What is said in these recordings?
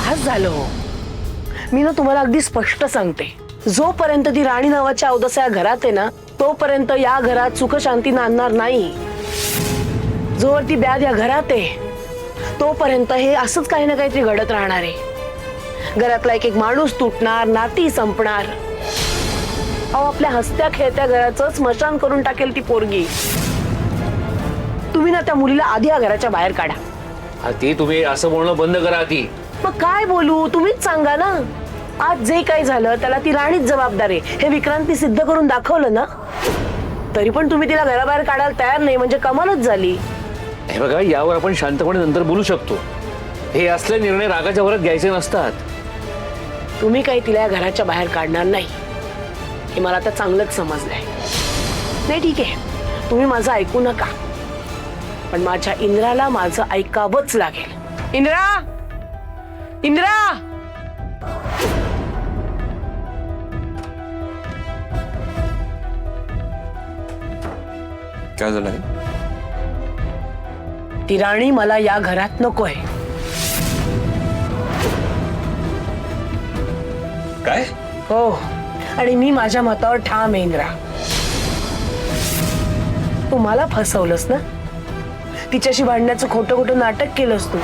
बास झालं हो. मी ना तुम्हाला अगदी स्पष्ट सांगते, जोपर्यंत ती राणी नावाच्या अवदसा या घरात आहे ना, तोपर्यंत या घरात सुख शांती नांदणार नाही. जोवर ती ब्याद या घरात आहे तोपर्यंत हे असंच काही ना काहीतरी घडत राहणार आहे. घरातला एक एक माणूस तुटणार, नाती संपणार. अहो, आपल्या हसत्या खेळत्या घराचं स्मशान करून टाकेल ती पोरगी. तुम्ही ना त्या मुलीला आधी या घराच्या बाहेर काढा. ती तुम्ही असं बोलणं बंद करा आधी. मग काय बोलू, तुम्हीच सांगा ना. आज जे काही झालं त्याला ती राणीच जबाबदार आहे हे विक्रांती सिद्ध करून दाखवलं ना. तरी पण तुम्ही तिला घराबाहेर काढायला तयार नाही म्हणजे कमालच झाली. हे बघा, यावर आपण शांतपणे नंतर बोलू शकतो. हे असले निर्णय रागाच्या भरात घ्यायचे नसतात. तुम्ही काही तिला या घराच्या बाहेर काढणार नाही हे मला आता चांगलंच समजलंय. नाही ठीक आहे, तुम्ही माझं ऐकू नका, पण माझ्या इंद्राला माझं ऐकावंच लागेल. इंद्रा, इंद्रा, काय झालंय? ती राणी मला या घरात नकोय. काय? हो, आणि मी माझ्या मतावर ठाम आहे इंद्रा. तू मला फसवलंस ना, तिच्याशी भांडण्याचं खोटं खोटं नाटक केलंस तू.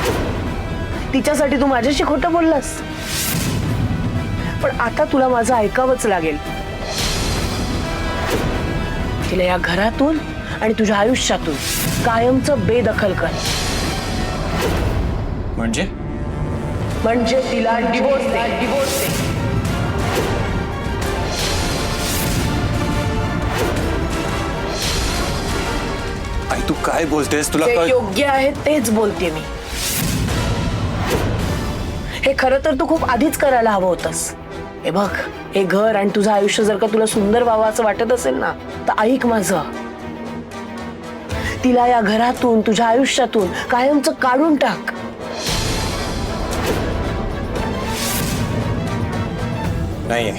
तिच्यासाठी तू माझ्याशी खोटं बोललास. पण आता तुला माझं ऐकावंच लागेल. तिला या घरातून आणि तुझ्या आयुष्यातून कायमचं बेदखल कर. म्हणजे तिला डिवोर्स दे. डिवोर्स दे. आई तू काय बोलतेस? तुला जे योग्य आहे तेच बोलते मी. हे खरं तर तू खूप आधीच करायला हवं होतंस. हे बघ, हे घर आणि तुझं आयुष्य जर का तुला सुंदर व्हावं असं वाटत असेल ना, तर ऐक माझं. तिला या घरातून, तुझ्या आयुष्यातून कायमचं काढून टाक. नाही,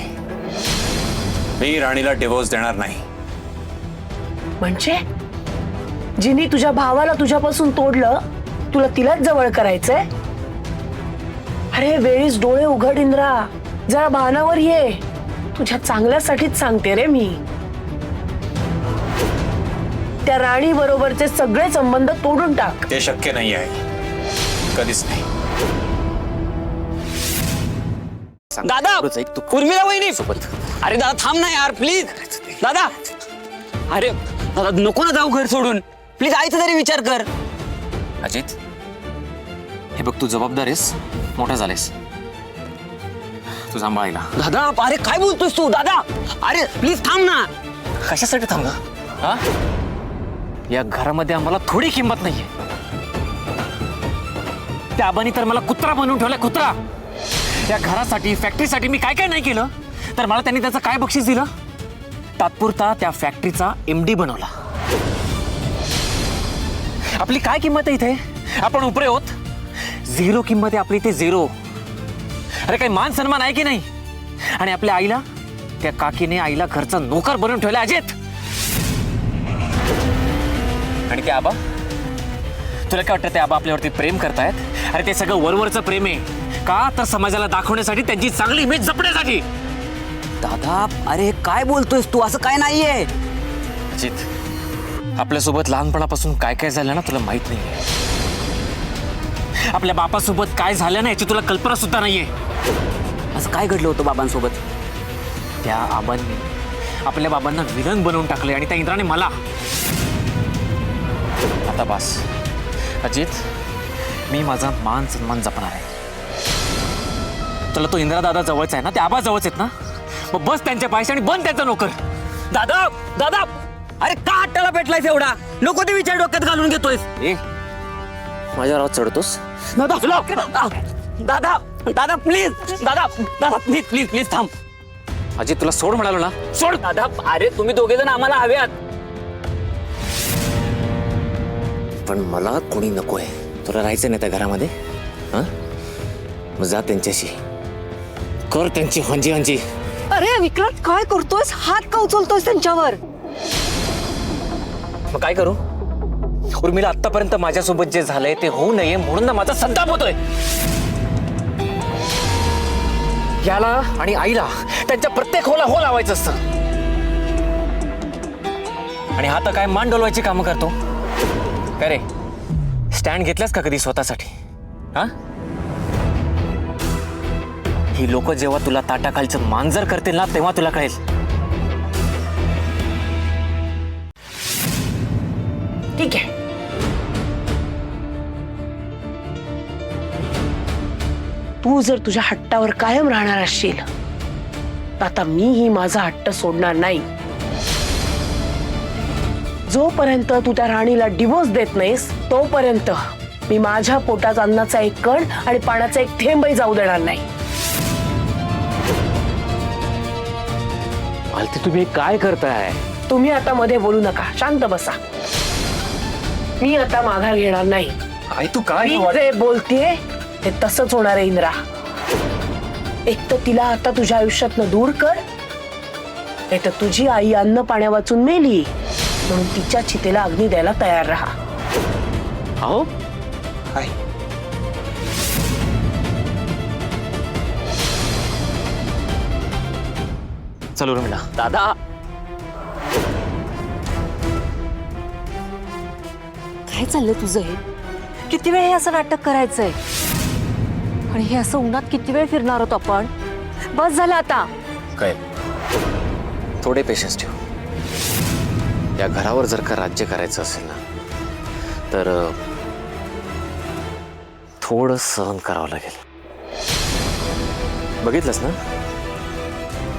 मी राणीला डिवोर्स देणार नाही. म्हणजे जिनी तुझ्या भावाला तुझ्यापासून तोडलं, तुला तिलाच जवळ करायचंय? अरे वेळीच डोळे उघड इंद्रा, जरा भानावर ये. तुझ्या चांगल्यासाठीच सांगते रे मी. त्या राणी बरोबरचे सगळे संबंध तोडून टाक. ते शक्य नाही आहे, कधीच नाही. दादा, उर्मिला वहिनी सोबत. अरे दादा थांब ना यार, प्लीज दादा. अरे दादा नको ना जाऊ घर सोडून, प्लीज आईचा तरी विचार कर. अजित, हे बघ, तू जबाबदार आहेस, मोठा झालेस, तू सांभाळायला. दादा अरे काय बोलतोस तू दादा? अरे प्लीज थांब ना. कशासाठी थांबला? हा, या घरामध्ये आम्हाला थोडी किंमत नाहीये. त्या आबानी तर मला कुत्रा बनवून ठेवलाय, कुत्रा. या घरासाठी, फॅक्टरीसाठी मी काय काय नाही केलं, तर मला त्यांनी त्याचं काय बक्षीस दिलं? तात्पुरता त्या फॅक्टरीचा MD बनवला. आपली काय किंमत आहे इथे? आपण उपरे होत. झिरो किंमत आहे आपली इथे, झिरो. अरे काही मान सन्मान आहे की नाही? आणि आपल्या आईला, त्या काकीने आईला घरचा नोकर बनवून ठेवला. अजित, आणि ते आबा, तुला काय वाटतं ते आबा आपल्यावरती प्रेम करतायत? अरे ते सगळं वरवरचं प्रेम आहे. का तर समाजाला दाखवण्यासाठी, त्यांची चांगली इमेज जपण्यासाठी. दादा अरे काय बोलतोयस तू? असं काय नाहीये. अजित, आपल्यासोबत लहानपणापासून काय काय झालं ना तुला माहित नाहीये. आपल्या बापासोबत काय झालं ना याची तुला कल्पना सुद्धा नाहीये. असं काय घडलं होतं बाबांसोबत? त्या आबांनी आपल्या बाबांना विलन बनवून टाकले आणि त्या इंद्राने मला. आता बस अजित, मी माझा मान सन्मान जपणार आहे. तुला तो इंद्रा दादा जवळचा आहे ना, ते आबा जवळच आहेत ना, मग बस त्यांच्या पायशी आणि बन त्यांचा नोकर. दादा दादा अरे का हट्टाला पेटलायस एवढा? नको ते विचार डोक्यात घालून घेतोयस. माझ्यावर आवाज चढतोस? दादा दादा दादा प्लीज, दादा दादा प्लीज प्लीज प्लीज थांब. अजित, तुला सोड म्हणालो ना, सोड. दादा अरे तुम्ही दोघे जण आम्हाला हवेत. पण मला कोणी नकोय. तुला राहायचं नाही त्या घरामध्ये? हा, मग जा त्यांच्याशी, कर त्यांची हंजी हंजी. अरे विक्रांत, काय करतोयस? हात का उचलतोयस त्यांच्यावर? मग काय करू? उर्मिला, आतापर्यंत माझ्यासोबत जे झालंय ते होऊ नये म्हणून ना माझा संताप होतोय. याला आणि आईला त्यांच्या प्रत्येक होला हो लावायचं असतं. आणि हा तर काय मान डोलवायची कामं करतो. काय रे, स्टँड घेतलास का कधी स्वतःसाठी? हा, ही लोक जेव्हा तुला ताटाखालचं मांजर करतील ना, तेव्हा तुला कळेल. ठीक आहे, तू जर तुझ्या हट्टावर कायम राहणार असशील तर आता मीही माझा हट्ट सोडणार नाही. जोपर्यंत तू त्या राणीला डिवोर्स देत नाहीस तोपर्यंत मी माझ्या पोटात अन्नाचा एक कण आणि पाण्याचा एक थेंबही जाऊ देणार नाही. मालती तुम्ही काय करताय? तुम्ही आता मध्ये बोलू नका, शांत बसा. मी आता माघार घेणार नाही. आई तू काय मी जे बोलतेय ते तसंच होणार आहे इंद्रा. एक तर तिला आता तुझ्या आयुष्यातनं दूर कर, नाही तर तुझी आई अन्न पाण्या वाचून मेली म्हणून तिच्या चितेला अग्नी द्यायला तयार राहा. अहो आई चलो उर्मिला. दादा काय चाललंय तुझं? हे किती वेळ हे असं नाटक करायचंय? आणि हे असं उन्हात किती वेळ फिरणार होतो आपण? बस झालं आता. काय, थोडे पेशन्स ठेव. या घरावर जर का राज्य करायचं असेल ना तर थोडं सहन करावं लागेल. बघितलंस ना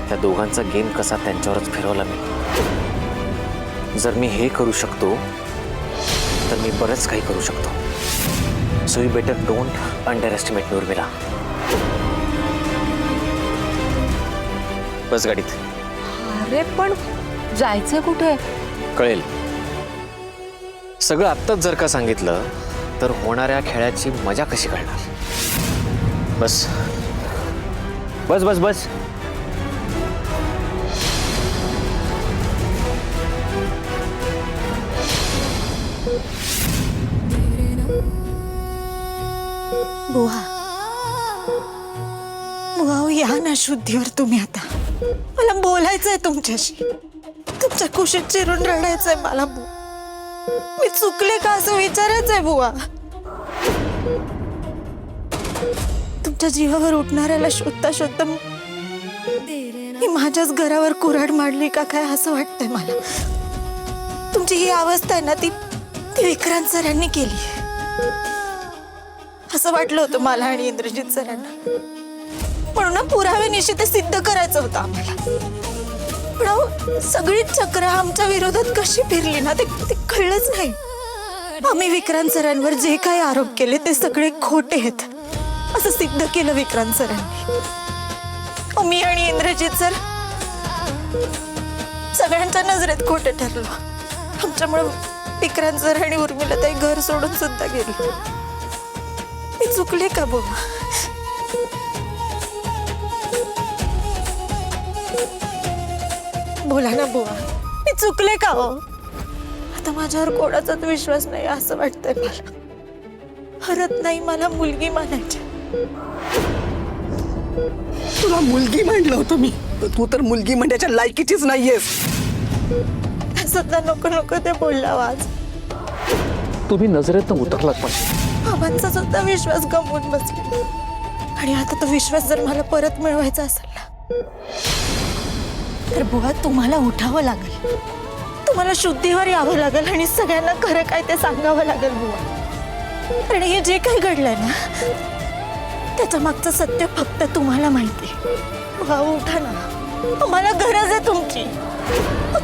त्या दोघांचा गेम कसा त्यांच्यावरच फिरवला मी. जर मी हे करू शकतो तर मी बरंच काही करू शकतो. So you better don't underestimate me Urmila. बस गाडीत. अरे पण जायचंय कुठे? कळेल. सगळं आत्ताच जर का सांगितलं तर होणाऱ्या खेळाची मजा कशी कळणार. बस बस बस बस. बुवा बुवा या ना शुद्धीवर तुम्ही. आता मला बोलायचंय तुमच्याशी. तुमच्या कुशीत चिरून रडायचंय मला. मी चुकले का असं विचारायचंय बुवा. तुमच्या जीवावर उठणाऱ्याला शोधता शोधता मी माझ्याच घरावर कुऱ्हाड मांडली का काय असं वाटतंय मला. तुमची ही अवस्था आहे ना ती विक्रांत सरांनी केली. असं वाटलं होतं मला आणि इंद्रजित सरांना. म्हणून पुराव्यानिशी ते सिद्ध करायचं होतं आम्हाला. पण अहो, सगळी चक्र आमच्या विरोधात कशी फिरली ना ते कळलंच नाही. आम्ही विक्रांत सरांवर जे काही आरोप केले ते सगळे खोटे आहेत असं सिद्ध केलं विक्रांत सरांनी. मी आणि इंद्रजित सर सगळ्यांच्या नजरेत खोटे ठरलो. आमच्यामुळे विक्रांत सर आणि उर्मिला ताई घर सोडून सुद्धा गेली. मी चुकले का बुवा? बोला ना बुवा, मी चुकले का हो? आता माझ्यावर कोणाचाच विश्वास नाही असं वाटतंय मला. हरत नाही मला मुलगी मानायची. तुला मुलगी म्हणलं होतं मी, तू तर मुलगी म्हणण्याच्या लायकीचीच नाहीयेस. सध्या नको नको ते बोलला आज. तुम्ही नजरेतनं उतरलात पण बाबांचा सुद्धा विश्वास गमवून बसले. आणि आता तो विश्वास जर मला परत मिळवायचा असेल ना तर बुवा तुम्हाला उठावं लागेल. तुम्हाला शुद्धीवर यावं लागेल आणि सगळ्यांना खरं काय ते सांगावं लागेल बुवा. आणि हे जे काही घडलंय ना त्याच्या मागचं सत्य फक्त तुम्हाला माहिती. बुवा उठा ना, मला गरज आहे तुमची.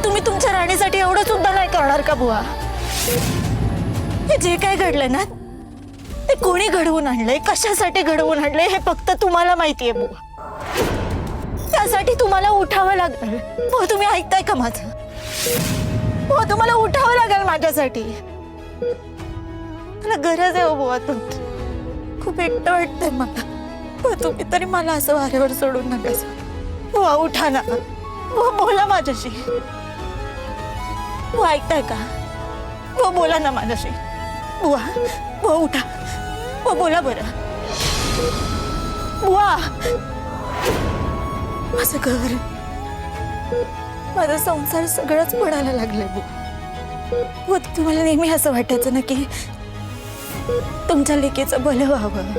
तुम्ही तुमच्या राणीसाठी एवढं सुद्धा नाही करणार का बुवा? हे जे काय घडलंय ना ते कोणी घडवून आणलंय, कशासाठी घडवून आणलंय हे फक्त तुम्हाला माहितीये बुवा. त्यासाठी तुम्हाला उठावं लागेल. हो तुम्ही ऐकताय का माझं? हो तुम्हाला उठावं लागेल माझ्यासाठी. मला गरज आहे हो बुवा तुमची. खूप एकटं वाटतंय मला. हो तुम्ही तरी मला असं वाऱ्यावर सोडून नका. बुवा उठा ना, बुवा बोला माझ्याशी. बुवा ऐकताय का? बुवा बोला ना माझ्याशी. बुवा बुवा उठा, बुवा बोला बरं. बुवा माझं घर, माझा संसार सगळंच पडायला लागलंय बुवा. तुम्हाला नेहमी असं वाटायचं ना की तुमच्या लेकीचं भलं व्हावं,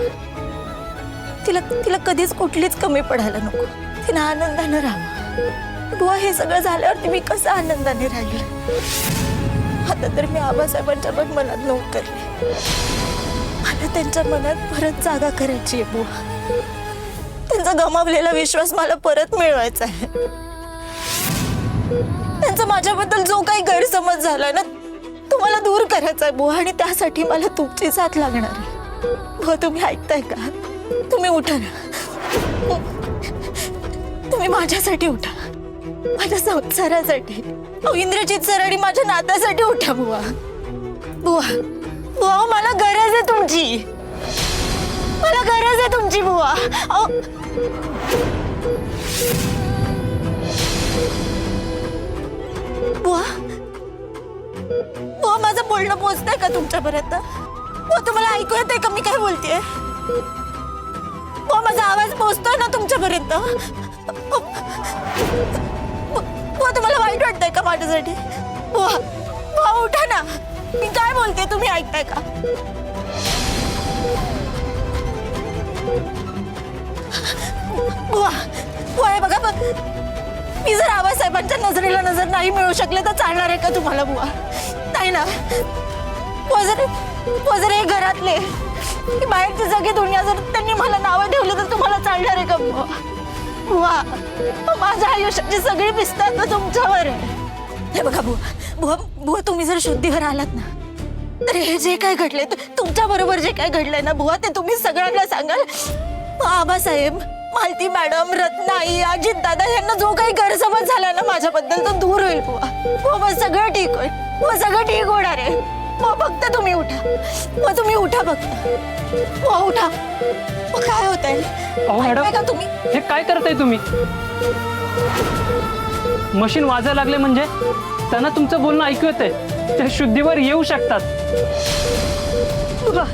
तिला कधीच कुठलीच कमी पडायला नको, तिनं आनंदानं राहावं. बुवा हे सगळं झाल्यावरती मी कसं आनंदाने राहील? आता तर मी आबासाहेबांच्या पण मनात उतरले. मला त्यांच्या मनात परत जागा करायची आहे बुवा. त्यांचा गमावलेला विश्वास मला परत मिळवायचा आहे. त्यांचा माझ्याबद्दल जो काही गैरसमज झालाय ना, तुम्हाला दूर करायचा आहे बुवा. आणि त्यासाठी मला तुमची साथ लागणार आहे बुवा. तुम्ही ऐकताय का? तुम्ही उठा ना, तुम्ही माझ्यासाठी उठा, माझ्या संसारासाठी, इंद्रजित सर आणि माझ्या नात्यासाठी उठा बुवा. बुवा बुवा मला गरज आहे तुमची, मला गरज आहे तुमची बुवा. बुवा बुवा माझं बोलणं पोहोचतंय का तुमच्यापर्यंत? बुवा तुम्हाला ऐकू येतंय का मी काय बोलतेय? बुवा माझा आवाज पोहोचतोय ना तुमच्यापर्यंत? बुवा तुम्हाला वाईट वाटतंय का माझ्यासाठी? बुवा बुवा उठा ना, मी काय बोलते तुम्ही ऐकताय का? बुवा बुवा हे बघा, मी जर आबासाहेबांच्या नजरेला नजर नाही मिळू शकले तर चालणार आहे का तुम्हाला बुवा? नाही ना. बुवा जर हे घरातले की बाहेरची सगळी दुनिया जर त्यांनी मला नावं ठेवली तर तुम्हाला चालणार आहे का बुवा? बुवा माझ्या आयुष्याची सगळी पिस्त आता तुमच्यावर आहे. हे बघा बुवा बुवा बुवा तुम्ही जर शुद्धीवर आलात ना, तर हे जे काय घडले, तुमच्या बरोबर जे काय घडलंय ना बुवा, ते तुम्ही सगळ्यांना सांगाल. आबासाहेब, मालती मॅडम, रत्नाई, अजित दादा यांना जो काही गैरसमज झाला ना माझ्याबद्दल तो दूर होईल बुवा. बुवा सगळं ठीक होईल, बुवा सगळं ठीक होणार आहे. बुवा फक्त तुम्ही उठा, बुवा तुम्ही उठा फक्त. बुवा उठा. बुवा काय होत आहे का तुम्ही? हे काय करताय तुम्ही? मशीन वाजायला लागले म्हणजे त्यांना तुमचं बोलणं ऐकू येतंय, ते शुद्धीवर येऊ शकतात. बुवा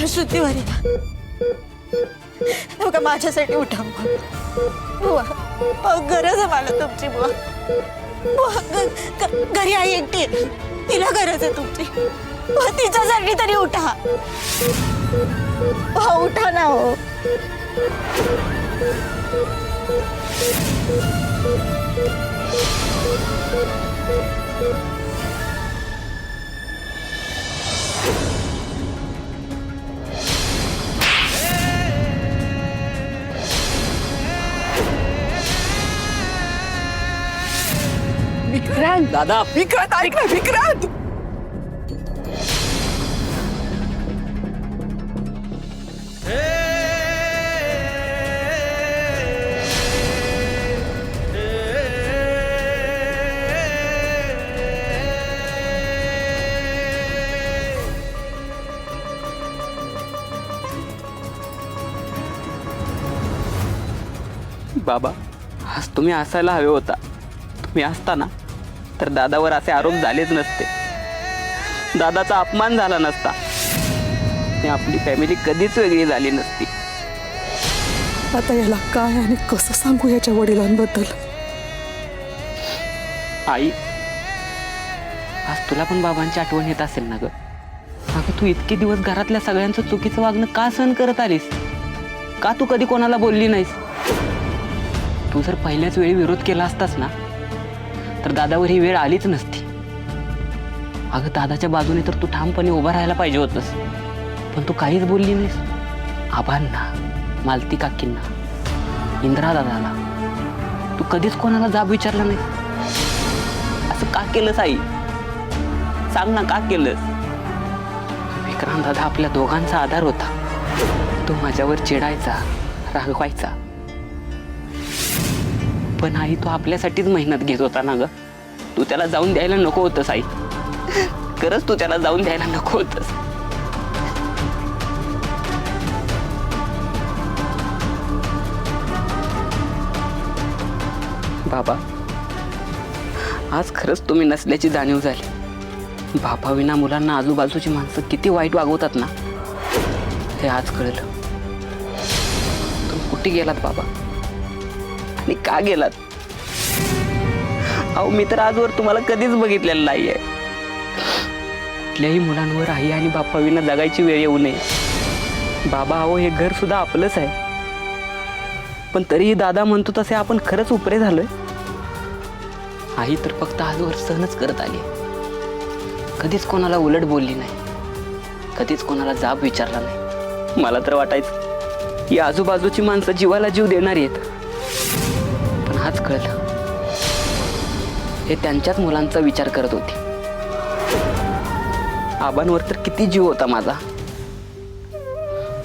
शुद्धीवर या. बघा माझ्यासाठी उठा बुवा. बुवा गरज आहे मला तुमची बुवा. बुवा घरी आई एकटी आहे, तिला गरज आहे तुमची. बुवा तिच्यासाठी तरी उठा. बुवा उठा ना हो. विक्रांत, दादा विक्रांत ऐक ना, विक्रांत. बाबा आज तुम्ही असायला हवे होता. तुम्ही असताना तर दादावर असे आरोप झालेच नसते, दादाचा अपमान झाला नसता, आणि आपली फॅमिली कधीच वेगळी झाली नसती. आता याला काय आणि कसं सांगू याच्या वडिलांबद्दल? आई, आज तुला पण बाबांची आठवण येत असेल ना ग? अगं तू इतके दिवस घरातल्या सगळ्यांचं चुकीचं वागणं का सहन करत आलीस? का तू कधी कोणाला बोलली नाहीस? तू जर पहिल्याच वेळी विरोध केला असतास ना, तर दादावर ही वेळ आलीच नसती. अगं दादाच्या बाजूने तर तू ठामपणे उभा राहायला पाहिजे होतंस, पण तू काहीच बोलली नाहीस. आबांना, मालती काकींना, इंद्रा दादाला तू कधीच कोणाला जाब विचारला नाही. असं का केलंस आई? सांग ना, का केलंस? विक्रांत दादा आपल्या दोघांचा आधार होता. तो माझ्यावर चिडायचा, रागवायचा, पण आई तो आपल्यासाठीच मेहनत घेत होता ना ग. तू त्याला जाऊन द्यायला नको होतंस आई. खरंच तू त्याला जाऊन द्यायला नको होतंस. बाबा आज खरंच तुम्ही नसल्याची जाणीव झाली. बापाविना मुलांना आजूबाजूची माणसं किती वाईट वागवतात ना, हे आज कळलं. तुम्ही कुठे गेलात बाबा आणि का गेलात? अहो मी तर आजवर तुम्हाला कधीच बघितलेलं नाहीये. कुठल्याही मुलांवर आई आणि बापाविना जगायची वेळ येऊ नये. बाबा अहो हे घर सुद्धा आपलंच आहे, पण तरीही दादा म्हणतो तसे आपण खरंच उपरे झालोय. आई तर फक्त आजवर सहनच करत आली, कधीच कोणाला उलट बोलली नाही, कधीच कोणाला जाब विचारला नाही. मला तर वाटायचं की आजूबाजूची माणसं जीवाला जीव देणारी आहेत, पण आज कळलं हे त्यांच्याच मुलांचा विचार करत होते. आबांवर तर किती जीव होता माझा,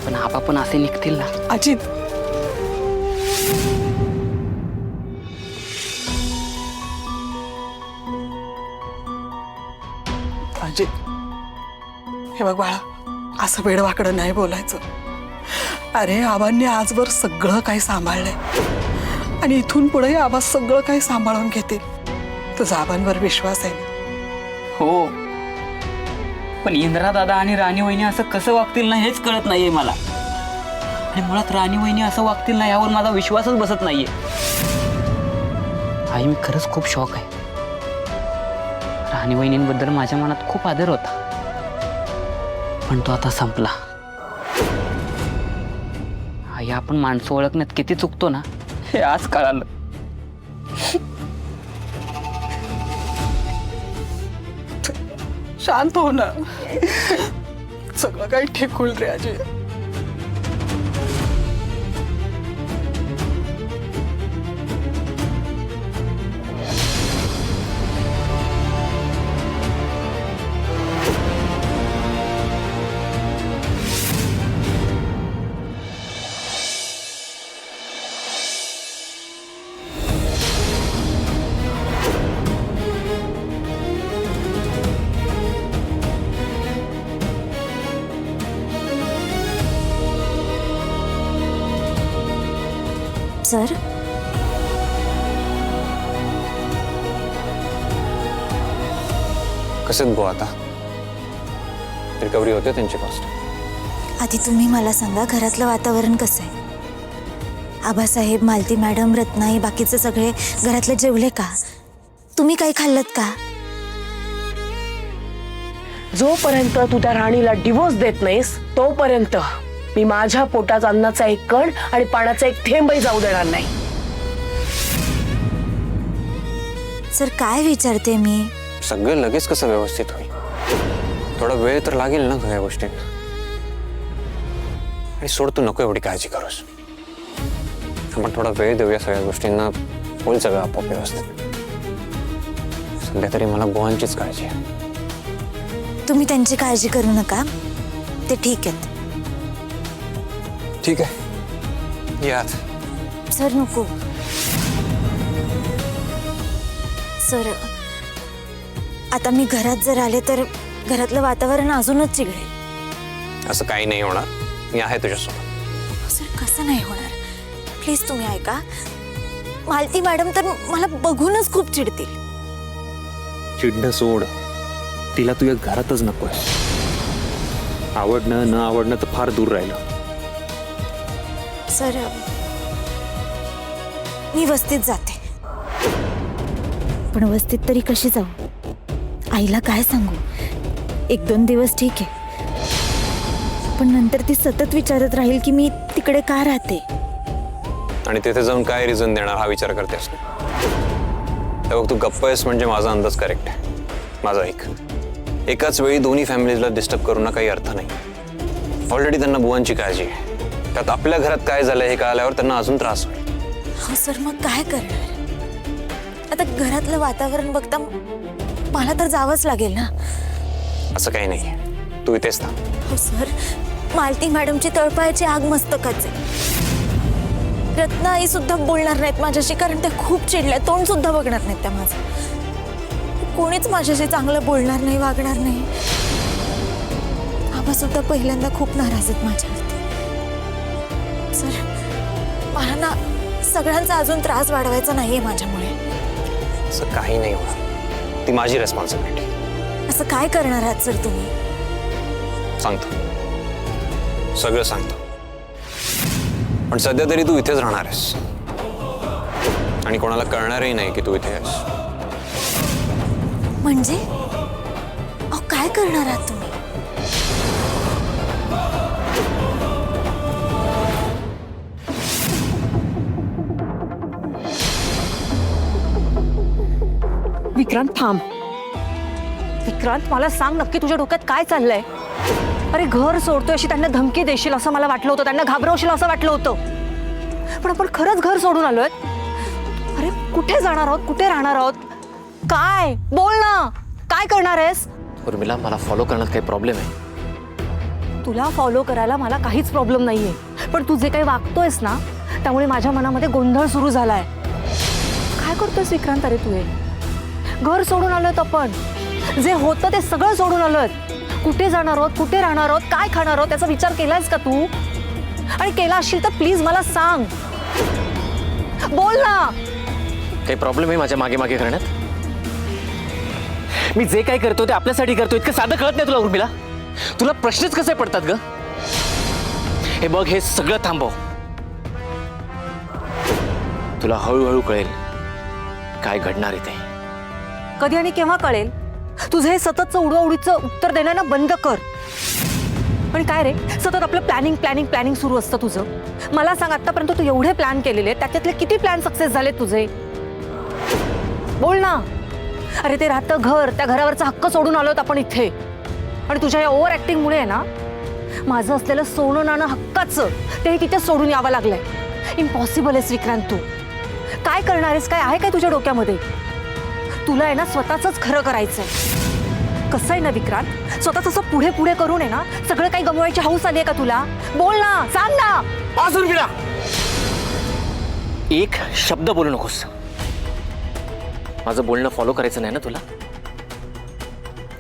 पण आबा पण असे निघतील ना? अजित, अजित, हे बघ बाळा, असं वेडवाकडं नाही बोलायचं. अरे आबांनी आजवर सगळं काही सांभाळलंय आणि इथून पुढे आबा सगळं काही सांभाळून घेतील. तुझा आबांवर विश्वास आहे ना? हो, पण इंद्रा दादा आणि राणी वहिनी असं कसं वागतील ना हेच कळत नाहीये मला. आणि मुळात राणी वहिनी असं वागतील ना यावर माझा विश्वासच बसत नाहीये. आई मी खरंच खूप शॉक आहे. राणी वहिनींबद्दल माझ्या मनात खूप आदर होता, पण तो आता संपला. आई आपण माणसं ओळखण्यात किती चुकतो ना हे आज कळालं. शांत हो ना, सगळं काही ठीक होईल रे अजय. सर, कसे बुवा आता रिकव्हरी होते त्यांची फास्ट? आधी तुम्ही मला सांगा, घरातलं वातावरण कसं आहे? आबासाहेब, मालती मॅडम, रत्नाई, बाकीचे सगळे घरातले जेवले का? तुम्ही काही खाल्लत का? जोपर्यंत तू त्या राणीला डिवोर्स देत नाहीस तोपर्यंत मी माझ्या पोटात अन्नाचा एक कण आणि पाण्याचा एक थेंबही जाऊ देणार नाही. सर काय विचारते मी? सगळं लगेच कसं व्यवस्थित होईल? थोडा वेळ तर लागेल ना सगळ्या गोष्टींना. आणि सोड, तू नको एवढी काळजी करूस. आपण थोडा वेळ देऊया सगळ्या गोष्टींना, होईल सगळं आपोआप व्यवस्थित. सध्या तरी मला बुवांचीच काळजी आहे. तुम्ही त्यांची काळजी करू नका, ते ठीक आहेत. ठीक आहे, यात. सर नको. सर, आता मी घरात जर आले तर घरातलं वातावरण अजूनच चिघळेल. असं काही नाही होणार, मी आहे तुझ्यासोबत. सर कसं नाही होणार? प्लीज तुम्ही ऐका. मालती मॅडम तर मला बघूनच खूप चिडतील. चिडणं सोड, तिला तुझ्या घरातच नकोय. आवडणं न आवडणं तर फार दूर राहिलं. सर, मी वस्तीत जाते, पण वस्तीत तरी कशी जाऊ? आईला काय सांगू? 1-2 दिवस ठीक आहे, पण नंतर ती सतत विचारत राहील की मी तिकडे का राहते. आणि तिथे जाऊन काय रिझन देणार हा विचार करतेस ना. बघ, तू गप्प आहेस म्हणजे माझा अंदाज करेक्ट आहे. माझा एकाच वेळी दोन्ही फॅमिलीजला डिस्टर्ब करून काही अर्थ नाही. ऑलरेडी त्यांना बुवांची काळजी आहे, त्यात आपल्या घरात काय झालंय हे कळल्यावर त्यांना अजून त्रास होईल. हो सर, मग काय करणार? आता घरातलं वातावरण बघता मला तर जावंच लागेल ना. असं काही नाही, तू इथेच थांब. हो सर, मालती मॅडमची तळपायाची आग मस्तकाच आहे. रत्नाई सुद्धा बोलणार नाहीत माझ्याशी, कारण त्या खूप चिडल्या. तोंड सुद्धा बघणार नाहीत त्या माझं. कोणीच माझ्याशी चांगलं बोलणार नाही, वागणार नाही. आबा सुद्धा पहिल्यांदा खूप नाराज आहेत माझ्यावरती. सर, मला ना सगळ्यांचा अजून त्रास वाढवायचा नाहीये माझ्यामुळे. असं काही नाही होणार, ती माझी रेस्पॉन्सिबिलिटी. असं काय करणार आहात सर तुम्ही? सांगतो, सगळं सांगतो. पण सध्या तरी तू इथेच राहणार आहेस आणि कोणाला कळणारही नाही की तू इथे आहेस. म्हणजे अहो काय करणार आहात तुम्ही? विक्रांत थांब. विक्रांत मला सांग नक्की तुझ्या डोक्यात काय चाललंय? अरे घर सोडतोय अशी त्यांना धमकी देशील असं मला वाटलं होतं, त्यांना घाबरवशील असं वाटलं होतं, पण आपण खरंच घर सोडून आलोय. अरे कुठे जाणार आहोत, कुठे राहणार आहोत, काय बोल ना, काय करणार आहेस? उर्मिला मला फॉलो करण्यात काही प्रॉब्लेम आहे? तुला फॉलो करायला मला काहीच प्रॉब्लेम नाहीये, पण तू जे काही वागतोयस ना त्यामुळे माझ्या मनामध्ये गोंधळ सुरू झालाय. काय करतोयस विक्रांत? अरे तू हे घर सोडून आलोय आपण, जे होतं ते सगळं सोडून आलोय. कुठे जाणार आहोत, कुठे राहणार आहोत, काय खाणार आहोत त्याचा विचार केलायस का तू? आणि केला असशील तर प्लीज मला सांग, बोल ना. काही प्रॉब्लेम आहे माझ्या मागे मागे करण्यात? मी जे काही करतो ते आपल्यासाठी करतो, इतकं साधं कळत नाही तुला उर्मिला? तुला प्रश्नच कसे पडतात ग? हे बघ, हे सगळं थांबव. तुला हळूहळू कळेल काय घडणार आहे ते. कधी आणि केव्हा कळेल? तुझं हे सततचं उडवाउडीचं उत्तर देणं बंद कर. आणि काय रे, सतत आपलं प्लॅनिंग प्लॅनिंग प्लॅनिंग सुरू असतं तुझं. मला सांग, आतापर्यंत तू एवढे प्लॅन केलेले, त्याच्यातले किती प्लॅन सक्सेस झाले तुझे? बोल ना. अरे ते राहतं घर, त्या घरावरचा हक्क सोडून आलोत आपण इथे, आणि तुझ्या या ओव्हर ऍक्टिंगमुळे ना माझं असलेलं सोनं नाणं हक्काचं ते तिथे सोडून यावं लागलंय. इम्पॉसिबल आहेस विक्रांत तू. काय करणार आहेस? काय आहे काय तुझ्या डोक्यामध्ये? तुला आहे ना स्वतःच खरं करायचंय. कसं आहे ना विक्रांत, स्वतःच असं पुढे पुढे करून आहे ना सगळं काही गमवायची हौस आली आहे का तुला? बोल ना, सांग ना. उर्मिला, एक शब्द बोलू नकोस. माझं बोलणं फॉलो करायचं नाही ना तुला?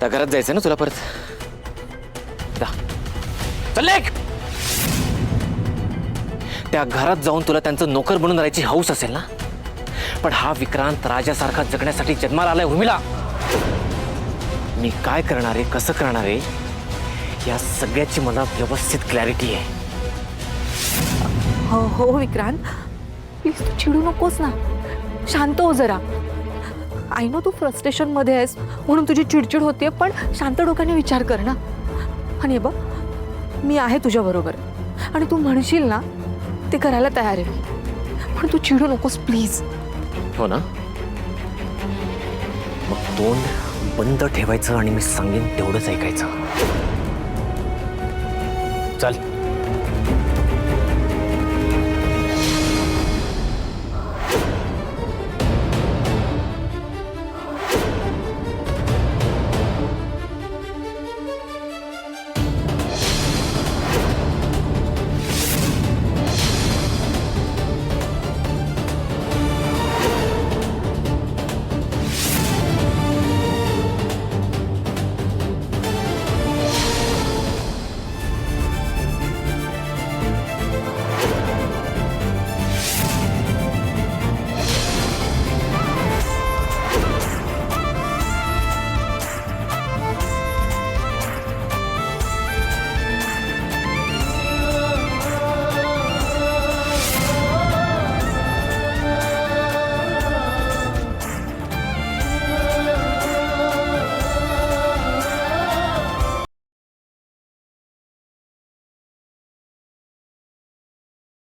त्या घरात जायचं ना तुला परत? जा, चल निघ. त्या घरात जाऊन तुला त्यांचं नोकर बनून राहायची हौस असेल ना, पण हा विक्रांत राजासारखा जगण्यासाठी जन्माला आलाय उर्मिला. मी काय करणार आहे, कसं करणार आहे, या सगळ्याची मला व्यवस्थित क्लॅरिटी आहे. हो हो विक्रांत, प्लीज तू चिडू नकोस ना, शांत हो जरा. आय नो तू फ्रस्ट्रेशन मध्ये आहेस म्हणून तुझी चिडचिड होते, पण शांत डोक्याने विचार कर ना. आणि बघ, मी आहे तुझ्या बरोबर, आणि तू म्हणशील ना ते करायला तयार आहे, पण तू चिडू नकोस प्लीज. हो ना? मग तोंड बंद ठेवायचं आणि मी सांगेन तेवढंच ऐकायचं. चल.